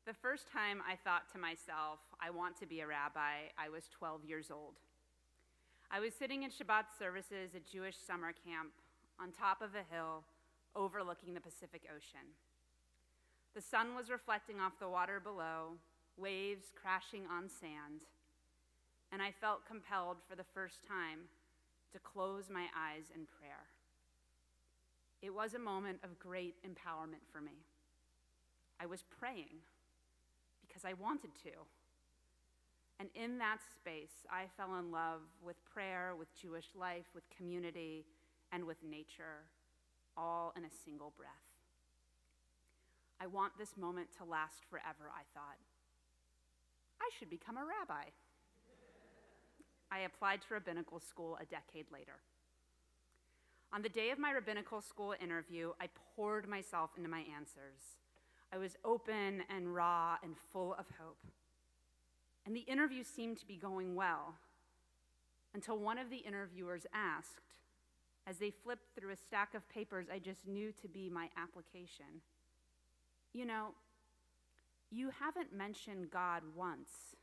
The first time I thought to myself, I want to be a rabbi, I was 12 years old. I was sitting in Shabbat services at Jewish summer camp on top of a hill overlooking the Pacific Ocean. The sun was reflecting off the water below, waves crashing on sand, and I felt compelled for the first time to close my eyes in prayer. It was a moment of great empowerment for me. I was praying because I wanted to. And in that space, I fell in love with prayer, with Jewish life, with community, and with nature, all in a single breath. I want this moment to last forever, I thought. I should become a rabbi. I applied to rabbinical school a decade later. On the day of my rabbinical school interview, I poured myself into my answers. I was open and raw and full of hope. And the interview seemed to be going well until one of the interviewers asked, as they flipped through a stack of papers I just knew to be my application, "You know, you haven't mentioned God once,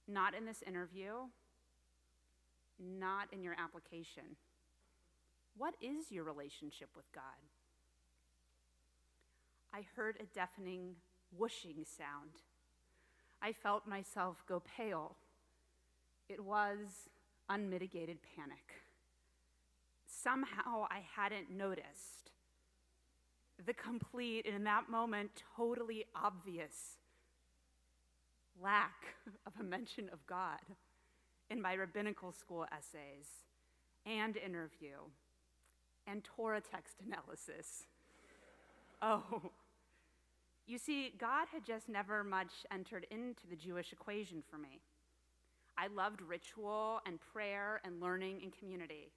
not in this interview, not in your application. What is your relationship with God?" I heard a deafening whooshing sound. I felt myself go pale. It was unmitigated panic. Somehow I hadn't noticed the complete, and in that moment, totally obvious lack of a mention of God in my rabbinical school essays and interview and Torah text analysis. Oh, you see, God had just never much entered into the Jewish equation for me. I loved ritual and prayer and learning and community.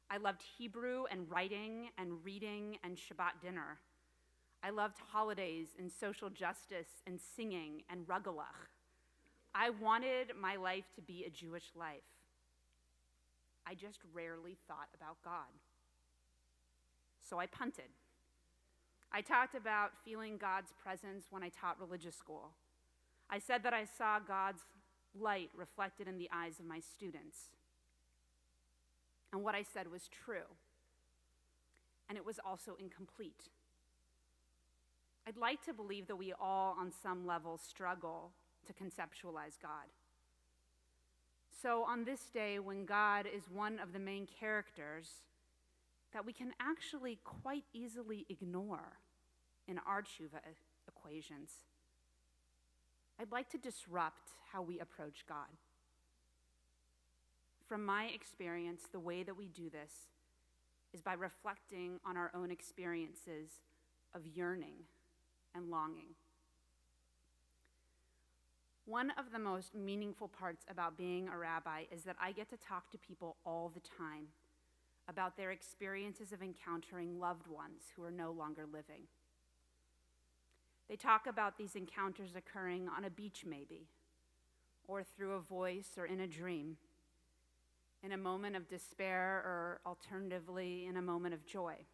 I loved Hebrew and writing and reading and Shabbat dinner. I loved holidays and social justice and singing and rugelach. I wanted my life to be a Jewish life. I just rarely thought about God. So I punted. I talked about feeling God's presence when I taught religious school. I said that I saw God's light reflected in the eyes of my students. And what I said was true. And it was also incomplete. I'd like to believe that we all, on some level, struggle to conceptualize God. So on this day, when God is one of the main characters that we can actually quite easily ignore in our tshuva equations, I'd like to disrupt how we approach God. From my experience, the way that we do this is by reflecting on our own experiences of yearning and longing. One of the most meaningful parts about being a rabbi is that I get to talk to people all the time about their experiences of encountering loved ones who are no longer living. They talk about these encounters occurring on a beach maybe, or through a voice or in a dream, in a moment of despair or alternatively in a moment of joy.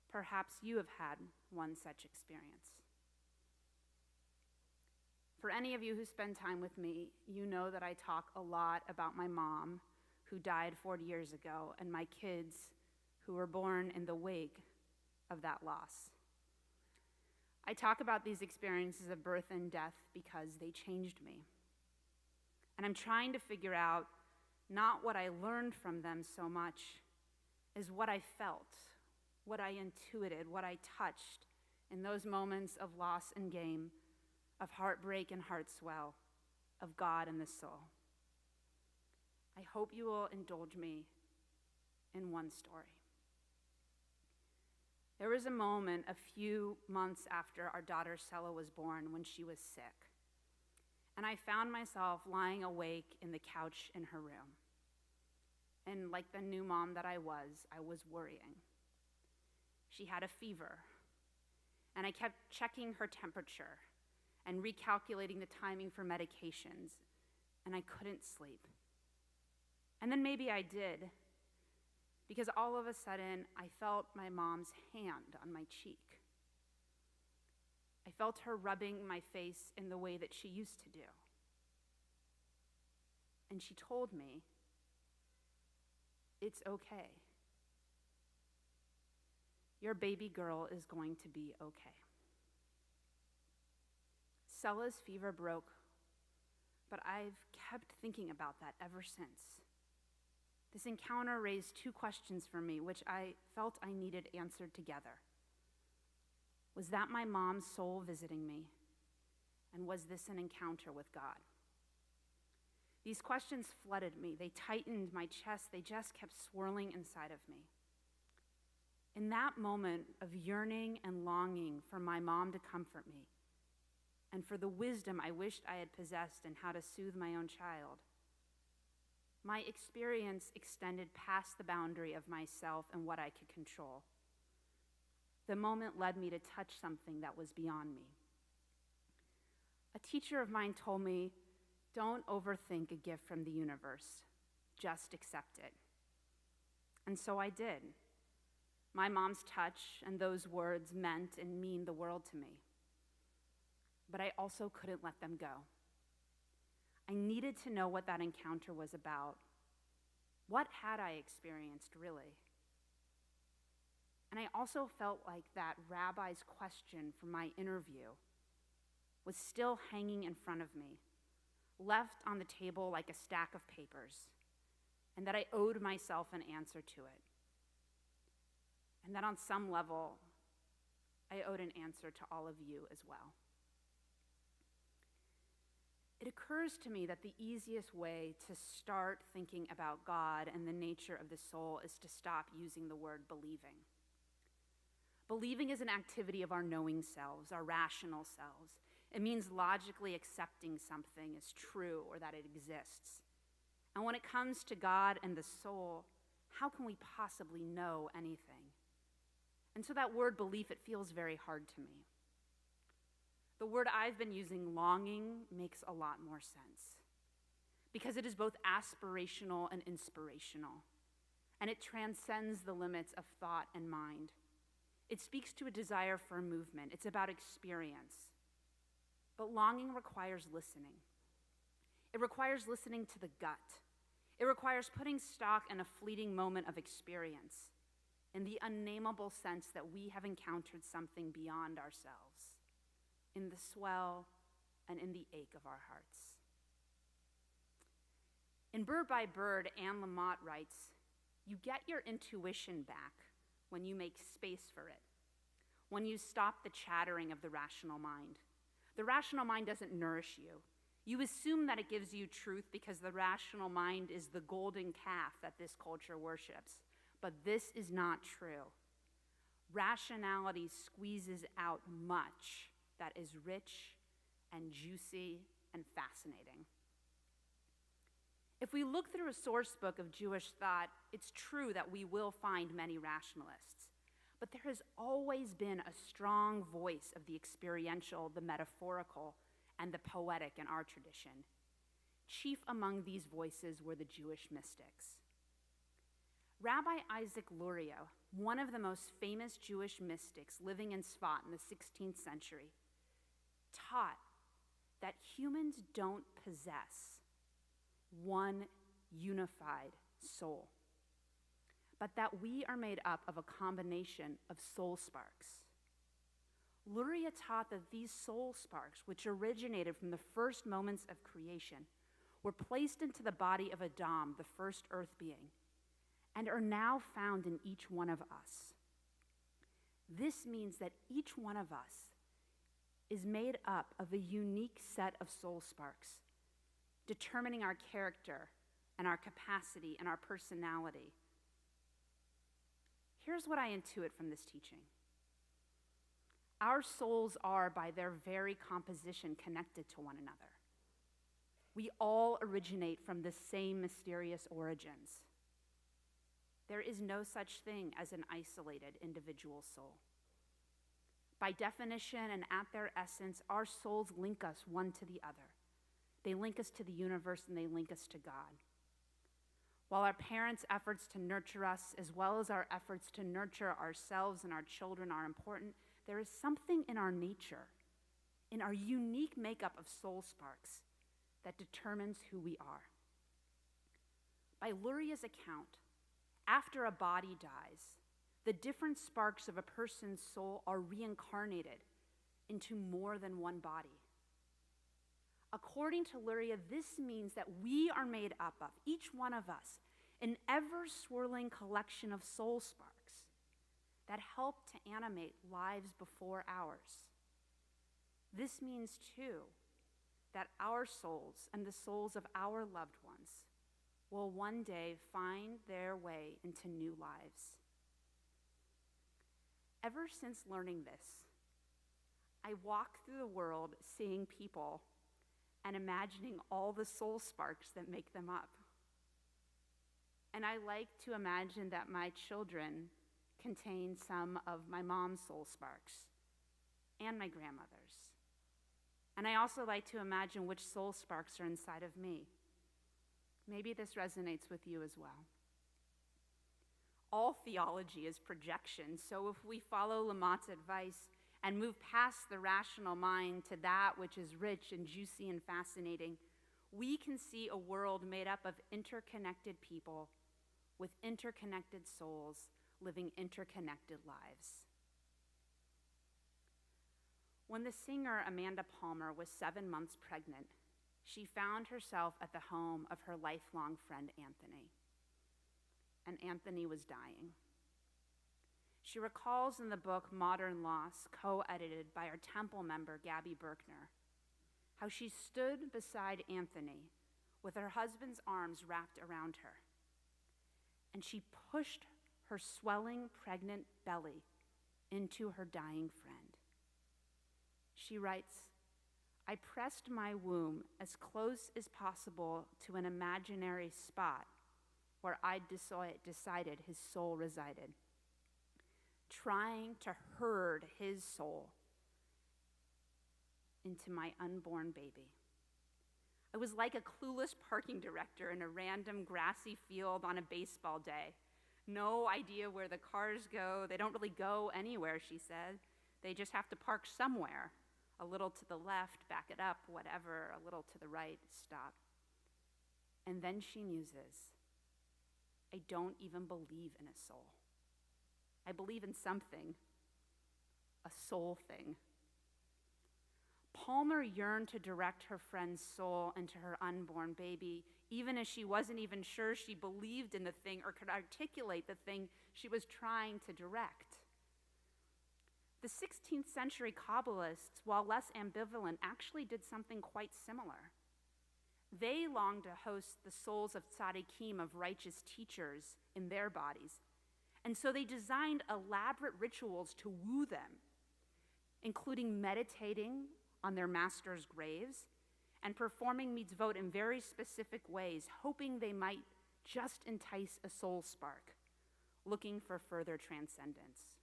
Perhaps you have had one such experience. For any of you who spend time with me, you know that I talk a lot about my mom, who died 40 years ago, and my kids who were born in the wake of that loss. I talk about these experiences of birth and death because they changed me. And I'm trying to figure out not what I learned from them so much as what I felt, what I intuited, what I touched in those moments of loss and gain, of heartbreak and heart swell, of God and the soul. I hope you will indulge me in one story. There was a moment a few months after our daughter Sella was born when she was sick, and I found myself lying awake in the couch in her room. And like the new mom that I was worrying. She had a fever, and I kept checking her temperature and recalculating the timing for medications, and I couldn't sleep. And then maybe I did, because all of a sudden I felt my mom's hand on my cheek. I felt her rubbing my face in the way that she used to do. And she told me, "It's okay. Your baby girl is going to be okay." Stella's fever broke, but I've kept thinking about that ever since. This encounter raised two questions for me, which I felt I needed answered together. Was that my mom's soul visiting me? And was this an encounter with God? These questions flooded me. They tightened my chest. They just kept swirling inside of me. In that moment of yearning and longing for my mom to comfort me, and for the wisdom I wished I had possessed in how to soothe my own child, my experience extended past the boundary of myself and what I could control. The moment led me to touch something that was beyond me. A teacher of mine told me, "Don't overthink a gift from the universe. Just accept it." And so I did. My mom's touch and those words meant and mean the world to me. But I also couldn't let them go. I needed to know what that encounter was about. What had I experienced, really? And I also felt like that rabbi's question from my interview was still hanging in front of me, left on the table like a stack of papers, and that I owed myself an answer to it. And that on some level, I owed an answer to all of you as well. It occurs to me that the easiest way to start thinking about God and the nature of the soul is to stop using the word believing. Believing is an activity of our knowing selves, our rational selves. It means logically accepting something as true or that it exists. And when it comes to God and the soul, how can we possibly know anything? And so that word belief, it feels very hard to me. The word I've been using, longing, makes a lot more sense because it is both aspirational and inspirational, and it transcends the limits of thought and mind. It speaks to a desire for movement. It's about experience. But longing requires listening. It requires listening to the gut. It requires putting stock in a fleeting moment of experience, in the unnameable sense that we have encountered something beyond ourselves, in the swell and in the ache of our hearts. In Bird by Bird, Anne Lamott writes, "You get your intuition back when you make space for it, when you stop the chattering of the rational mind. The rational mind doesn't nourish you. You assume that it gives you truth because the rational mind is the golden calf that this culture worships. But this is not true. Rationality squeezes out much that is rich and juicy and fascinating." If we look through a source book of Jewish thought, it's true that we will find many rationalists. But there has always been a strong voice of the experiential, the metaphorical, and the poetic in our tradition. Chief among these voices were the Jewish mystics. Rabbi Isaac Luria, one of the most famous Jewish mystics living in Sfat in the 16th century, taught that humans don't possess one unified soul, but that we are made up of a combination of soul sparks. Luria taught that these soul sparks, which originated from the first moments of creation, were placed into the body of Adam, the first earth being, and are now found in each one of us. This means that each one of us is made up of a unique set of soul sparks, determining our character and our capacity and our personality. Here's what I intuit from this teaching. Our souls are, by their very composition, connected to one another. We all originate from the same mysterious origins. There is no such thing as an isolated individual soul. By definition and at their essence, our souls link us one to the other. They link us to the universe and they link us to God. While our parents' efforts to nurture us, as well as our efforts to nurture ourselves and our children, are important, there is something in our nature in our unique makeup of soul sparks that determines who we are. By Luria's account, after a body dies, the different sparks of a person's soul are reincarnated into more than one body. According to Luria, this means that we are made up of, each one of us, an ever-swirling collection of soul sparks that help to animate lives before ours. This means, too, that our souls and the souls of our loved ones will one day find their way into new lives. Ever since learning this, I walk through the world seeing people and imagining all the soul sparks that make them up. And I like to imagine that my children contain some of my mom's soul sparks and my grandmother's. And I also like to imagine which soul sparks are inside of me. Maybe this resonates with you as well. All theology is projection, so if we follow Lamott's advice and move past the rational mind to that which is rich and juicy and fascinating, we can see a world made up of interconnected people with interconnected souls living interconnected lives. When the singer Amanda Palmer was 7 months pregnant, she found herself at the home of her lifelong friend Anthony. And Anthony was dying. She recalls in the book Modern Loss, co-edited by our temple member Gabby Berkner, how she stood beside Anthony with her husband's arms wrapped around her. And she pushed her swelling pregnant belly into her dying friend. She writes, "I pressed my womb as close as possible to an imaginary spot where I decided his soul resided, trying to herd his soul into my unborn baby. I was like a clueless parking director in a random grassy field on a baseball day. No idea where the cars go. They don't really go anywhere," she said. "They just have to park somewhere. A little to the left, back it up, whatever, a little to the right, stop." And then she muses, "I don't even believe in a soul. I believe in something, a soul thing." Palmer yearned to direct her friend's soul into her unborn baby, even as she wasn't even sure she believed in the thing or could articulate the thing she was trying to direct. The 16th century Kabbalists, while less ambivalent, actually did something quite similar. They longed to host the souls of tzaddikim, of righteous teachers, in their bodies. And so they designed elaborate rituals to woo them, including meditating on their master's graves and performing mitzvot in very specific ways, hoping they might just entice a soul spark, looking for further transcendence.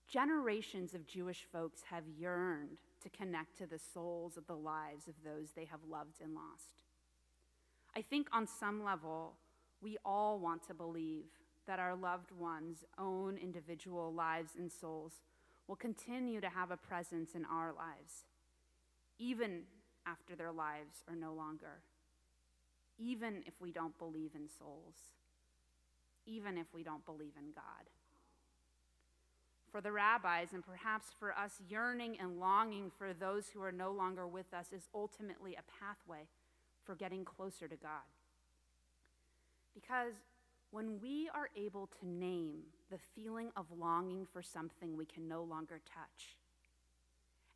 Generations of Jewish folks have yearned to connect to the souls of the lives of those they have loved and lost. I think on some level, we all want to believe that our loved ones' own individual lives and souls will continue to have a presence in our lives, even after their lives are no longer, even if we don't believe in souls, even if we don't believe in God. For the rabbis, and perhaps for us, yearning and longing for those who are no longer with us is ultimately a pathway for getting closer to God. Because when we are able to name the feeling of longing for something we can no longer touch,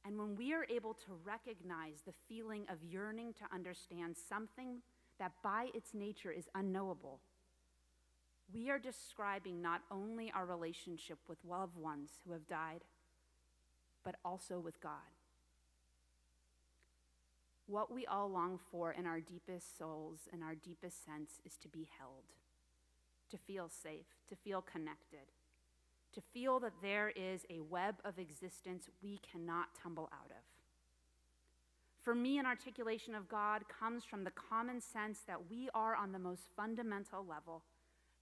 and when we are able to recognize the feeling of yearning to understand something that by its nature is unknowable, we are describing not only our relationship with loved ones who have died, but also with God. What we all long for in our deepest souls and our deepest sense is to be held, to feel safe, to feel connected, to feel that there is a web of existence we cannot tumble out of. For me, an articulation of God comes from the common sense that we are on the most fundamental level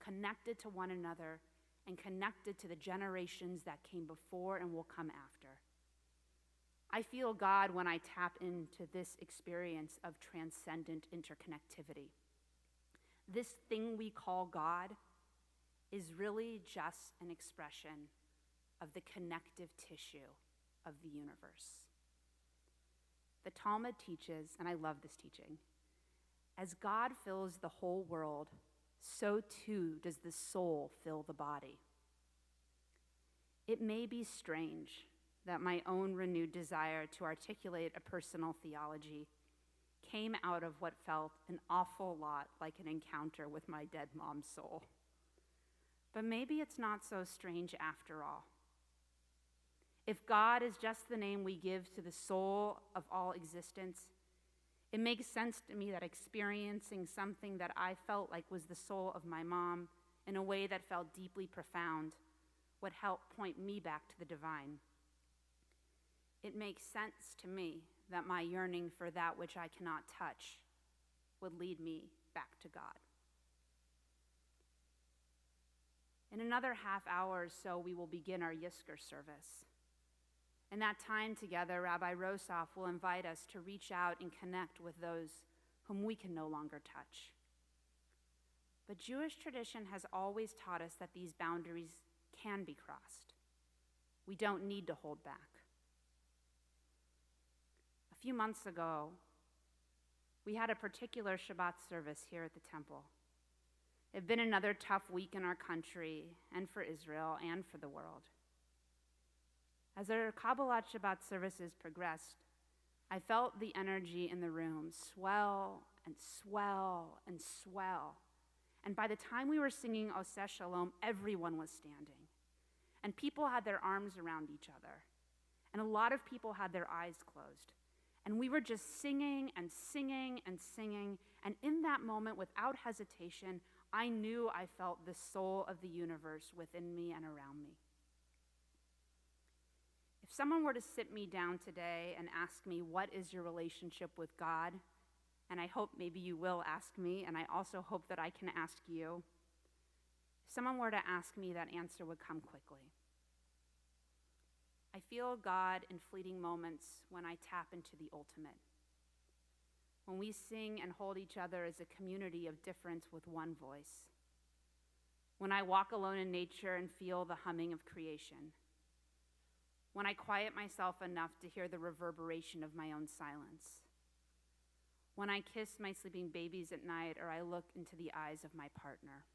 connected to one another and connected to the generations that came before and will come after. I feel God when I tap into this experience of transcendent interconnectivity. This thing we call God is really just an expression of the connective tissue of the universe. The Talmud teaches, and I love this teaching, as God fills the whole world, so too does the soul fill the body. It may be strange that my own renewed desire to articulate a personal theology came out of what felt an awful lot like an encounter with my dead mom's soul. But maybe it's not so strange after all. If God is just the name we give to the soul of all existence, it makes sense to me that experiencing something that I felt like was the soul of my mom in a way that felt deeply profound would help point me back to the divine. It makes sense to me that my yearning for that which I cannot touch would lead me back to God. In another half hour or so, we will begin our Yizkor service. In that time together, Rabbi Rosov will invite us to reach out and connect with those whom we can no longer touch. But Jewish tradition has always taught us that these boundaries can be crossed. We don't need to hold back. A few months ago, we had a particular Shabbat service here at the temple. It had been another tough week in our country and for Israel and for the world. As our Kabbalat Shabbat services progressed, I felt the energy in the room swell and swell and swell. And by the time we were singing Oseh Shalom, everyone was standing. And people had their arms around each other. And a lot of people had their eyes closed. And we were just singing and singing and singing. And in that moment, without hesitation, I knew I felt the soul of the universe within me and around me. If someone were to sit me down today and ask me, what is your relationship with God? And I hope maybe you will ask me, and I also hope that I can ask you. If someone were to ask me, that answer would come quickly. I feel God in fleeting moments when I tap into the ultimate. When we sing and hold each other as a community of difference with one voice. When I walk alone in nature and feel the humming of creation. When I quiet myself enough to hear the reverberation of my own silence. When I kiss my sleeping babies at night or I look into the eyes of my partner.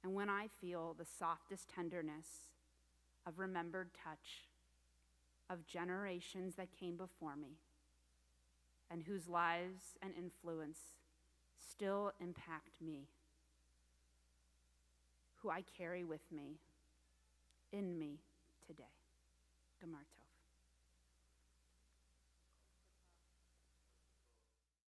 And when I feel the softest tenderness of remembered touch of generations that came before me and whose lives and influence still impact me, who I carry with me, in me today.